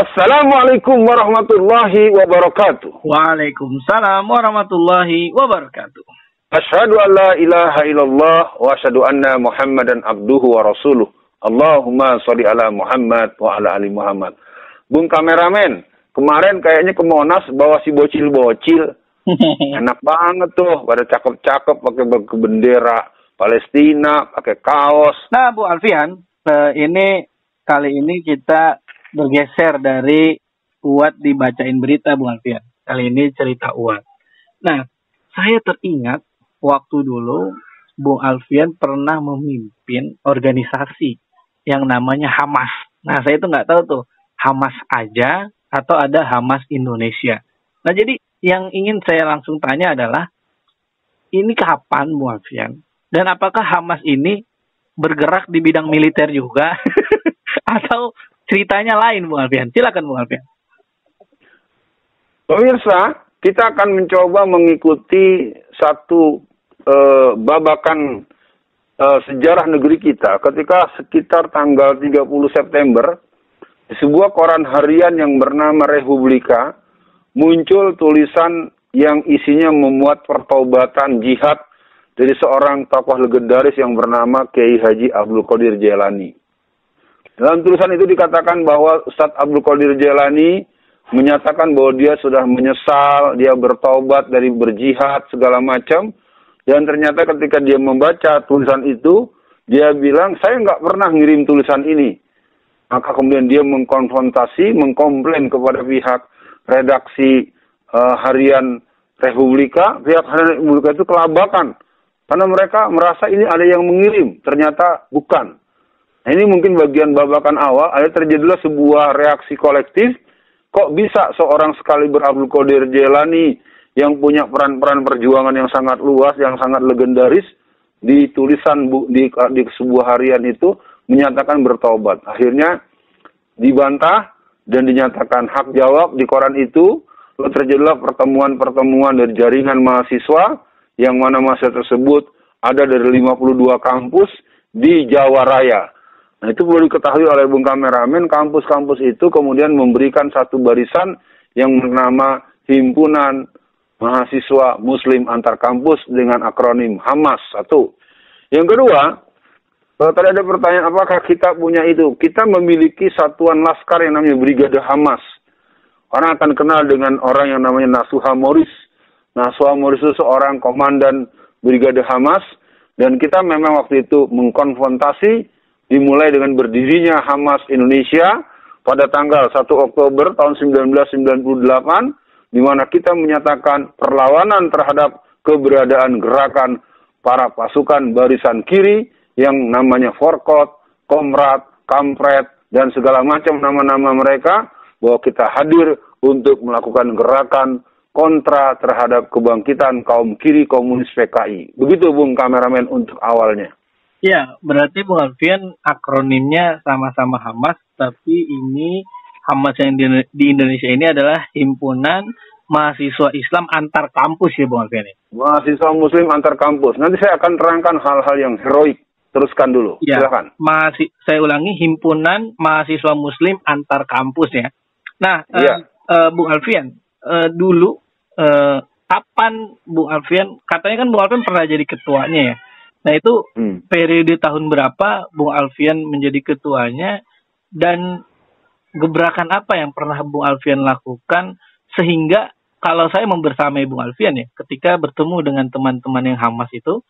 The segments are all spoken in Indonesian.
Assalamualaikum warahmatullahi wabarakatuh. Waalaikumsalam warahmatullahi wabarakatuh. Asyhadu an la ilaha illallah wa asyhadu anna Muhammadan abduhu wa rasuluh. Allahumma sholli ala Muhammad wa ala ali Muhammad. Bung kameramen, kemarin kayaknya ke Monas bawa si bocil-bocil. Enak banget tuh, pada cakep-cakep pakai bendera Palestina, pakai kaos. Nah, Bu Alfian, kali ini kita bergeser dari Uwat dibacain berita, Bu Alfian. Kali ini cerita Uwat. Nah, saya teringat waktu dulu Bu Alfian pernah memimpin organisasi yang namanya Hamas. Nah, saya itu nggak tahu tuh, Hamas aja atau ada Hamas Indonesia. Nah, jadi yang ingin saya langsung tanya adalah, ini kapan Bu Alfian? Dan apakah Hamas ini bergerak di bidang militer juga? Atau ceritanya lain, Bu Alfian? Silakan, Bu Alfian. Pemirsa, kita akan mencoba mengikuti satu babakan sejarah negeri kita ketika sekitar tanggal 30 September, di sebuah koran harian yang bernama Republika, muncul tulisan yang isinya memuat pertobatan jihad dari seorang tokoh legendaris yang bernama Kiai Haji Abdul Qadir Jailani. Dalam tulisan itu dikatakan bahwa Ustadz Abdul Qadir Jailani menyatakan bahwa dia sudah menyesal, dia bertobat dari berjihad segala macam. Dan ternyata ketika dia membaca tulisan itu, dia bilang, saya nggak pernah ngirim tulisan ini. Maka kemudian dia mengkonfrontasi, mengkomplain kepada pihak redaksi harian Republika. Pihak harian Republika itu kelabakan. Karena mereka merasa ini ada yang mengirim. Ternyata bukan. Nah, ini mungkin bagian babakan awal. Ada terjadilah sebuah reaksi kolektif. Kok bisa seorang sekaliber Abdul Qadir Jailani yang punya peran-peran perjuangan yang sangat luas, yang sangat legendaris, di tulisan di sebuah harian itu menyatakan bertobat. Akhirnya dibantah dan dinyatakan hak jawab di koran itu. Lalu terjadilah pertemuan-pertemuan dari jaringan mahasiswa, yang mana mahasiswa tersebut ada dari 52 kampus di Jawa Raya. Nah, itu perlu diketahui oleh Bung Kameramen, kampus-kampus itu kemudian memberikan satu barisan yang bernama Himpunan Mahasiswa Muslim Antar Kampus dengan akronim HAMAS. Satu. Yang kedua, kalau tadi ada pertanyaan apakah kita punya itu, kita memiliki satuan laskar yang namanya Brigade Hamas. Orang akan kenal dengan orang yang namanya Nasuha Morris. Nasuha Morris itu seorang komandan Brigade Hamas, dan kita memang waktu itu mengkonfrontasi, dimulai dengan berdirinya Hamas Indonesia pada tanggal 1 Oktober tahun 1998, di mana kita menyatakan perlawanan terhadap keberadaan gerakan para pasukan barisan kiri yang namanya Forkot, Komrat, Kampret, dan segala macam nama-nama mereka, bahwa kita hadir untuk melakukan gerakan kontra terhadap kebangkitan kaum kiri komunis PKI. Begitu Bung Kameramen untuk awalnya. Ya, berarti Bung Alfian akronimnya sama-sama Hamas, tapi ini Hamas yang di Indonesia ini adalah Himpunan Mahasiswa Islam Antar Kampus ya Bung Alfian. Mahasiswa Muslim Antar Kampus. Nanti saya akan terangkan hal-hal yang heroik. Teruskan dulu, ya, silakan. Saya ulangi, Himpunan Mahasiswa Muslim Antar Kampus ya. Nah, ya. Bung Alfian, dulu kapan Bung Alfian, katanya kan Bung Alfian pernah jadi ketuanya ya. Nah itu periode tahun berapa Bung Alfian menjadi ketuanya, dan gebrakan apa yang pernah Bung Alfian lakukan sehingga kalau saya membersamai Bung Alfian ya, ketika bertemu dengan teman-teman yang Hamas itu,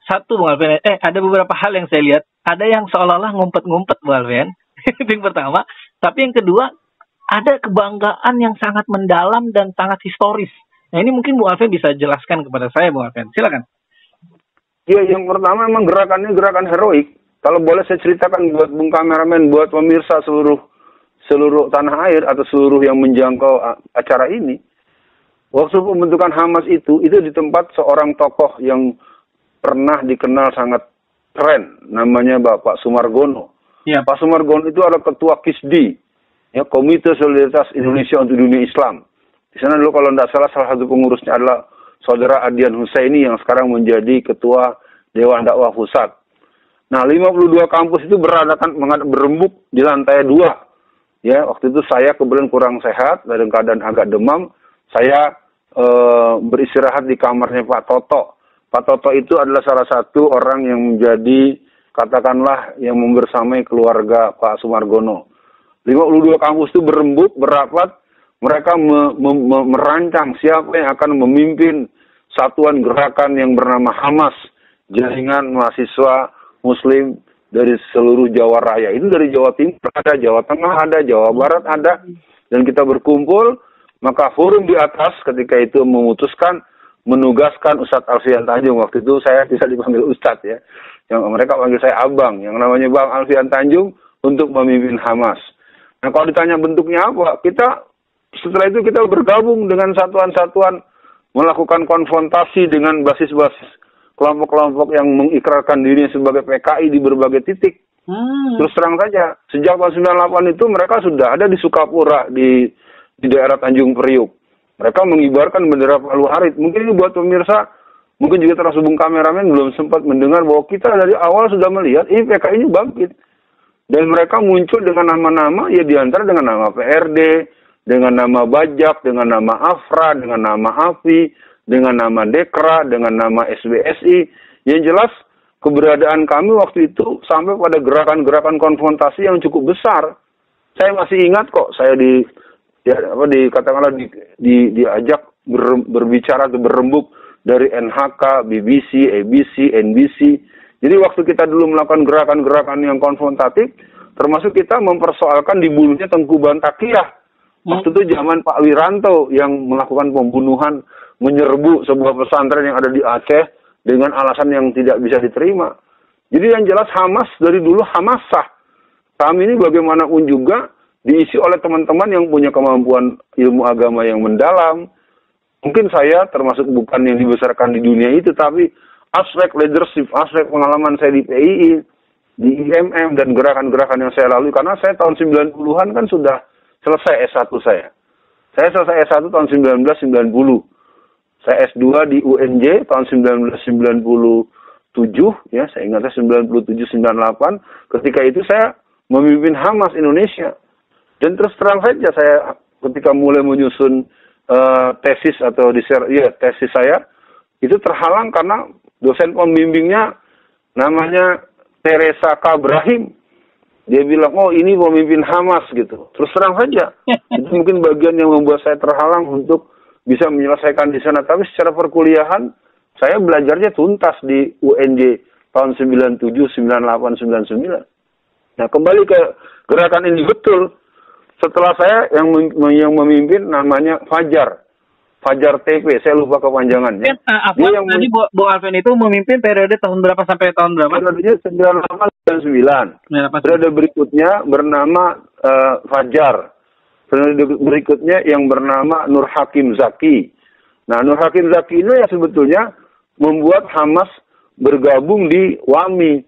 satu Bung Alfian, ada beberapa hal yang saya lihat, ada yang seolah-olah ngumpet-ngumpet Bung Alfian, itu yang pertama. Tapi yang kedua, ada kebanggaan yang sangat mendalam dan sangat historis. Nah ini mungkin Bung Alfian bisa jelaskan kepada saya Bung Alfian, silakan. Ya, yang pertama memang gerakannya gerakan heroik. Kalau boleh saya ceritakan buat Bung Kameramen, buat pemirsa seluruh tanah air atau seluruh yang menjangkau acara ini. Waktu pembentukan Hamas itu di tempat seorang tokoh yang pernah dikenal sangat keren, namanya Bapak Sumargono. Ya. Pak Sumargono itu adalah ketua KISDI, ya, Komite Solidaritas Indonesia untuk Dunia Islam. Di sana dulu kalau tidak salah satu pengurusnya adalah Saudara Adian Husaini yang sekarang menjadi Ketua Dewan Dakwah Pusat. Nah, 52 kampus itu berembuk di lantai 2. Ya, waktu itu saya kebetulan kurang sehat, dalam keadaan agak demam. Saya beristirahat di kamarnya Pak Toto. Pak Toto itu adalah salah satu orang yang menjadi, katakanlah, yang membersamai keluarga Pak Sumargono. 52 kampus itu berembuk, berapat, mereka merancang siapa yang akan memimpin satuan gerakan yang bernama Hamas, jaringan mahasiswa Muslim dari seluruh Jawa Raya. Itu dari Jawa Timur ada, Jawa Tengah ada, Jawa Barat ada, dan kita berkumpul. Maka forum di atas ketika itu memutuskan menugaskan Ustadz Alfian Tanjung. Waktu itu saya tidak dipanggil Ustadz ya. Yang mereka panggil saya Abang. Yang namanya Bang Alfian Tanjung untuk memimpin Hamas. Nah kalau ditanya bentuknya apa, setelah itu kita bergabung dengan satuan-satuan melakukan konfrontasi dengan basis-basis kelompok-kelompok yang mengikrarkan dirinya sebagai PKI di berbagai titik. Terus terang saja, sejak tahun 98 itu mereka sudah ada di Sukapura, di daerah Tanjung Priuk. Mereka mengibarkan bendera Palu Arit. Mungkin ini buat pemirsa, mungkin juga termasuk Bung kameramen belum sempat mendengar bahwa kita dari awal sudah melihat ini PKI ini bangkit. Dan mereka muncul dengan nama-nama, ya diantara dengan nama PRD, dengan nama Bajak, dengan nama Afra, dengan nama AFI, dengan nama Dekra, dengan nama SBSI. Yang jelas keberadaan kami waktu itu sampai pada gerakan-gerakan konfrontasi yang cukup besar. Saya masih ingat kok, saya diajak berbicara atau berembuk dari NHK, BBC, ABC, NBC. Jadi waktu kita dulu melakukan gerakan-gerakan yang konfrontatif, termasuk kita mempersoalkan dibunuhnya Tengku Bantakiah. Waktu itu zaman Pak Wiranto yang melakukan pembunuhan, menyerbu sebuah pesantren yang ada di Aceh dengan alasan yang tidak bisa diterima. Jadi yang jelas Hamas dari dulu Hamasah. Kami ini bagaimanapun juga diisi oleh teman-teman yang punya kemampuan ilmu agama yang mendalam. Mungkin saya termasuk bukan yang dibesarkan di dunia itu, tapi aspek leadership, aspek pengalaman saya di PII, di IMM, dan gerakan-gerakan yang saya lalui. Karena saya tahun 90-an kan sudah selesai S1 saya. Saya selesai S1 tahun 1990. Saya S2 di UNJ tahun 1997, ya saya ingatnya 97-98. Ketika itu saya memimpin Hamas Indonesia. Dan terus terang saja saya ketika mulai menyusun tesis atau tesis saya itu terhalang karena dosen pembimbingnya namanya Teresa Kabrahim. Dia bilang, oh ini pemimpin Hamas gitu. Terus terang saja. Itu mungkin bagian yang membuat saya terhalang untuk bisa menyelesaikan di sana. Tapi secara perkuliahan saya belajarnya tuntas di UNJ tahun 97, 98, 99. Nah kembali ke gerakan ini betul. Setelah saya yang memimpin namanya Fajar TP, saya lupa kepanjangannya. Dia yang tadi Bu Alfian itu memimpin periode tahun berapa sampai tahun berapa? Periodenya 98-99. Periode berikutnya bernama Fajar. Periode berikutnya yang bernama Nur Hakim Zaki. Nah, Nur Hakim Zaki ini yang sebetulnya membuat Hamas bergabung di WAMI,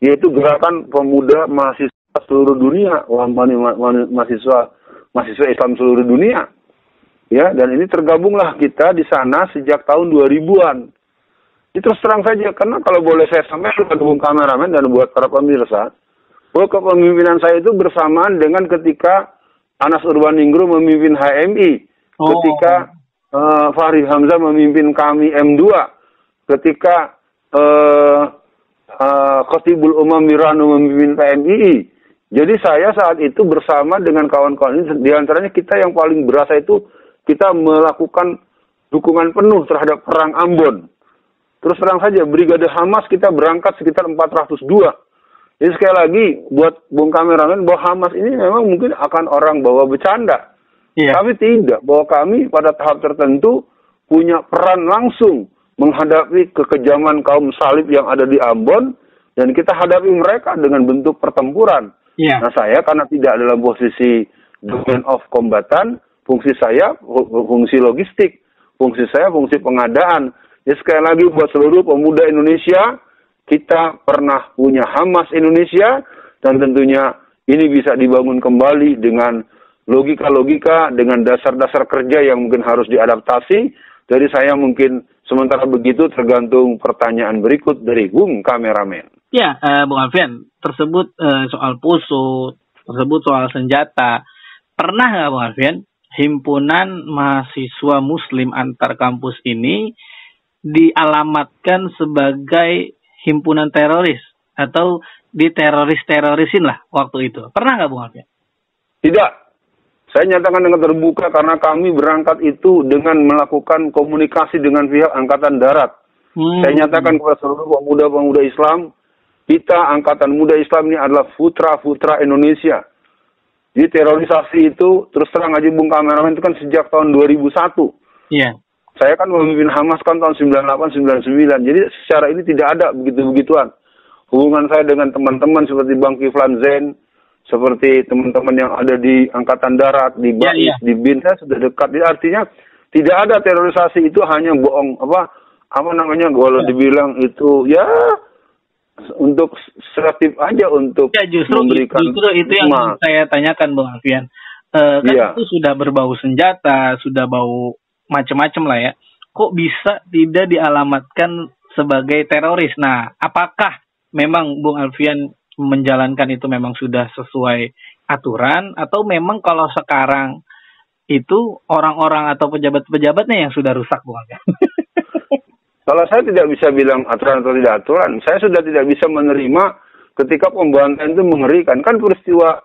yaitu Gerakan Pemuda Mahasiswa seluruh dunia, mahasiswa Islam seluruh dunia. Ya, dan ini tergabunglah kita di sana sejak tahun 2000-an. Itu terus terang saja, karena kalau boleh saya sampaikan kepada Bung kameramen dan buat para pemirsa, bahwa kepemimpinan saya itu bersamaan dengan ketika Anas Urbaningrum memimpin HMI, ketika Fahri Hamzah memimpin kami M2, ketika Khatibul Umam Mirano memimpin PMII. Jadi saya saat itu bersama dengan kawan-kawan ini, diantaranya kita yang paling berasa itu, kita melakukan dukungan penuh terhadap perang Ambon. Terus terang saja, Brigade Hamas kita berangkat sekitar 402. Jadi sekali lagi, buat Bung kameramen, bahwa Hamas ini memang mungkin akan orang bawa bercanda. Iya. Tapi tidak, bahwa kami pada tahap tertentu punya peran langsung menghadapi kekejaman kaum salib yang ada di Ambon, dan kita hadapi mereka dengan bentuk pertempuran. Yeah. Nah saya karena tidak dalam posisi domain of kombatan, fungsi saya fungsi logistik, fungsi saya fungsi pengadaan. Ya sekali lagi buat seluruh pemuda Indonesia, kita pernah punya Hamas Indonesia, dan tentunya ini bisa dibangun kembali dengan logika-logika, dengan dasar-dasar kerja yang mungkin harus diadaptasi. Dari saya mungkin sementara begitu, tergantung pertanyaan berikut dari Bung kameramen. Ya, Bung Alfian, tersebut soal PUSU, tersebut soal senjata. pernah nggak Bung Alfian himpunan mahasiswa Muslim antar kampus ini dialamatkan sebagai himpunan teroris atau diteroris-terorisin lah waktu itu? Pernah nggak Bung Alfian? Tidak. Saya nyatakan dengan terbuka karena kami berangkat itu dengan melakukan komunikasi dengan pihak Angkatan Darat. Saya nyatakan kepada seluruh pemuda-pemuda Islam, kita Angkatan Muda Islam ini adalah putra-putra Indonesia. Jadi terorisasi itu, terus terang aja Bung Kameramen, itu kan sejak tahun 2001. Iya. Saya kan memimpin Hamas kan tahun 98-99. Jadi secara ini tidak ada begitu-begituan. Hubungan saya dengan teman-teman seperti Bang Kiflan Zain, seperti teman-teman yang ada di Angkatan Darat, di BAIS, di BIN, saya sudah dekat. Jadi artinya tidak ada terorisasi, itu hanya bohong. Apa namanya, kalau dibilang itu ya untuk selektif aja untuk memberikan. Justru itu yang saya tanyakan Bung Alfian. Itu sudah berbau senjata, sudah bau macam-macam lah ya. Kok bisa tidak dialamatkan sebagai teroris? Nah, apakah memang Bung Alfian menjalankan itu memang sudah sesuai aturan, atau memang kalau sekarang itu orang-orang atau pejabat-pejabatnya yang sudah rusak Bung Alfian? Kalau saya tidak bisa bilang aturan atau tidak aturan, saya sudah tidak bisa menerima ketika pembantaian itu mengerikan. Kan peristiwa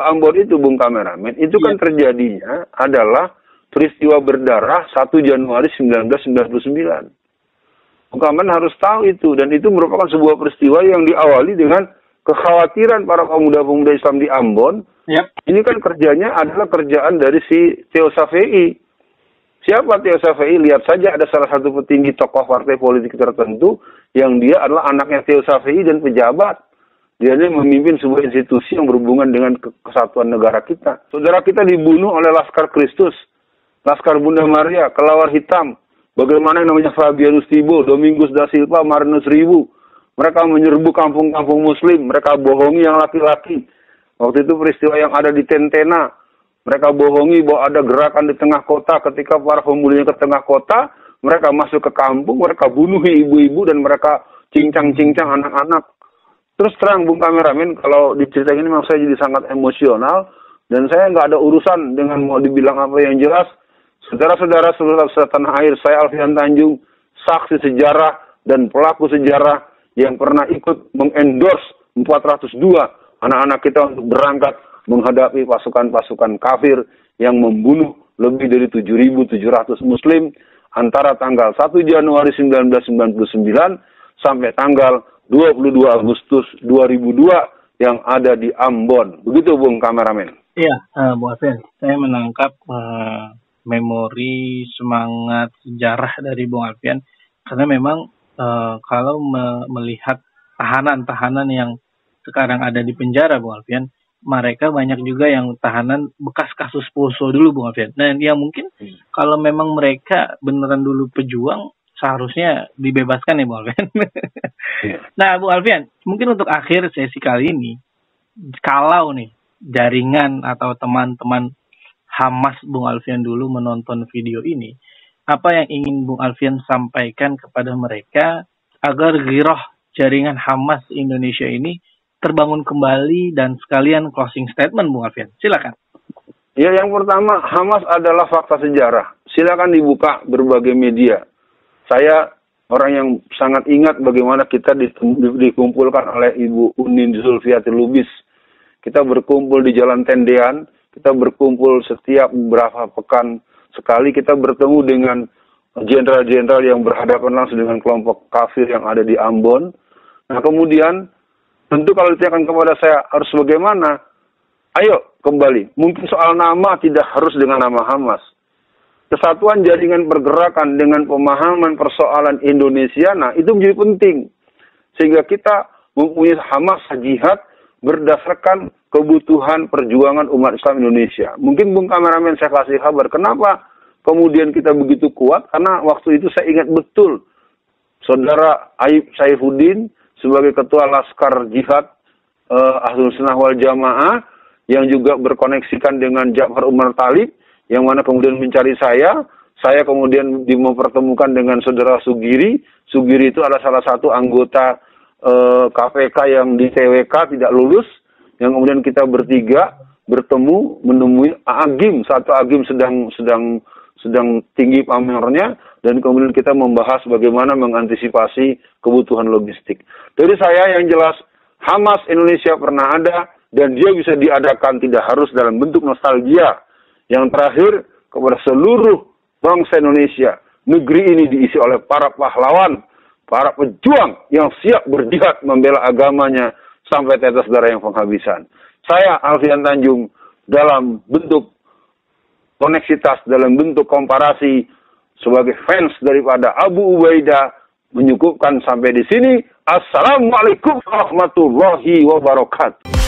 Ambon itu, Bung Kameramen, itu kan terjadinya adalah peristiwa berdarah 1 Januari 1999. Bung Kameramen harus tahu itu, dan itu merupakan sebuah peristiwa yang diawali dengan kekhawatiran para pemuda-pemuda Islam di Ambon. Ini kan kerjanya adalah kerjaan dari si Theo Safei. Siapa Theo Safei? Lihat saja, ada salah satu petinggi tokoh partai politik tertentu yang dia adalah anaknya Theo Safei dan pejabat. Dia memimpin sebuah institusi yang berhubungan dengan kesatuan negara kita. Saudara kita dibunuh oleh Laskar Kristus, Laskar Bunda Maria, Kelawar Hitam. Bagaimana yang namanya Fabianus Tibo, Domingus da Silva, Marinus Ribu. Mereka menyerbu kampung-kampung Muslim. Mereka bohongi yang laki-laki. Waktu itu peristiwa yang ada di Tentena. Mereka bohongi bahwa ada gerakan di tengah kota. Ketika para pemulinya ke tengah kota, mereka masuk ke kampung, mereka bunuh ibu-ibu dan mereka cincang-cincang anak-anak. Terus terang Bung Kameramen, kalau diceritain ini memang saya jadi sangat emosional, dan saya nggak ada urusan dengan mau dibilang apa yang jelas. Saudara-saudara seluruh tanah air, saya Alfian Tanjung, saksi sejarah dan pelaku sejarah yang pernah ikut mengendorse 402 anak-anak kita untuk berangkat menghadapi pasukan-pasukan kafir yang membunuh lebih dari 7.700 Muslim antara tanggal 1 Januari 1999 sampai tanggal 22 Agustus 2002 yang ada di Ambon. Begitu Bung Kameramen. Iya, Bu Alfian, saya menangkap memori semangat sejarah dari Bung Alfian, karena memang kalau melihat tahanan-tahanan yang sekarang ada di penjara Bung Alfian, mereka banyak juga yang tahanan bekas kasus Poso dulu Bung Alfian. Nah, yang mungkin kalau memang mereka beneran dulu pejuang, seharusnya dibebaskan ya Bung Alfian. Nah, Bung Alfian, mungkin untuk akhir sesi kali ini, kalau nih jaringan atau teman-teman Hamas Bung Alfian dulu menonton video ini, apa yang ingin Bung Alfian sampaikan kepada mereka agar giroh jaringan Hamas Indonesia ini terbangun kembali, dan sekalian closing statement Bung Alfian. Silakan. Ya, yang pertama, Hamas adalah fakta sejarah. Silakan dibuka berbagai media. Saya orang yang sangat ingat bagaimana kita dikumpulkan oleh Ibu Unin Zulfiatul Lubis. Kita berkumpul di Jalan Tendean, kita berkumpul setiap beberapa pekan sekali, kita bertemu dengan jenderal-jenderal yang berhadapan langsung dengan kelompok kafir yang ada di Ambon. Nah, kemudian tentu kalau ditanyakan kepada saya harus bagaimana, ayo kembali. Mungkin soal nama tidak harus dengan nama Hamas. Kesatuan jaringan pergerakan dengan pemahaman persoalan Indonesia, nah itu menjadi penting. Sehingga kita mempunyai Hamas jihad berdasarkan kebutuhan perjuangan umat Islam Indonesia. Mungkin Bung Kameramen saya kasih kabar, kenapa kemudian kita begitu kuat? Karena waktu itu saya ingat betul, Saudara Aib Saifuddin sebagai Ketua Laskar Jihad Ahlus Sunnah wal Jamaah yang juga berkoneksikan dengan Ja'far Umar Talib, yang mana kemudian mencari saya kemudian mempertemukan dengan Saudara Sugiri. Sugiri itu adalah salah satu anggota KPK yang di TWK tidak lulus, yang kemudian kita bertiga bertemu, menemui Agim, satu Agim sedang tinggi pamernya, dan kemudian kita membahas bagaimana mengantisipasi kebutuhan logistik. Dari saya yang jelas, Hamas Indonesia pernah ada, dan dia bisa diadakan tidak harus dalam bentuk nostalgia. Yang terakhir, kepada seluruh bangsa Indonesia, negeri ini diisi oleh para pahlawan, para pejuang yang siap berjihad membela agamanya sampai tetes darah yang penghabisan. Saya, Alfian Tanjung, dalam bentuk koneksitas, dalam bentuk komparasi, sebagai fans daripada Abu Ubaidah, menyukupkan sampai di sini. Assalamualaikum warahmatullahi wabarakatuh.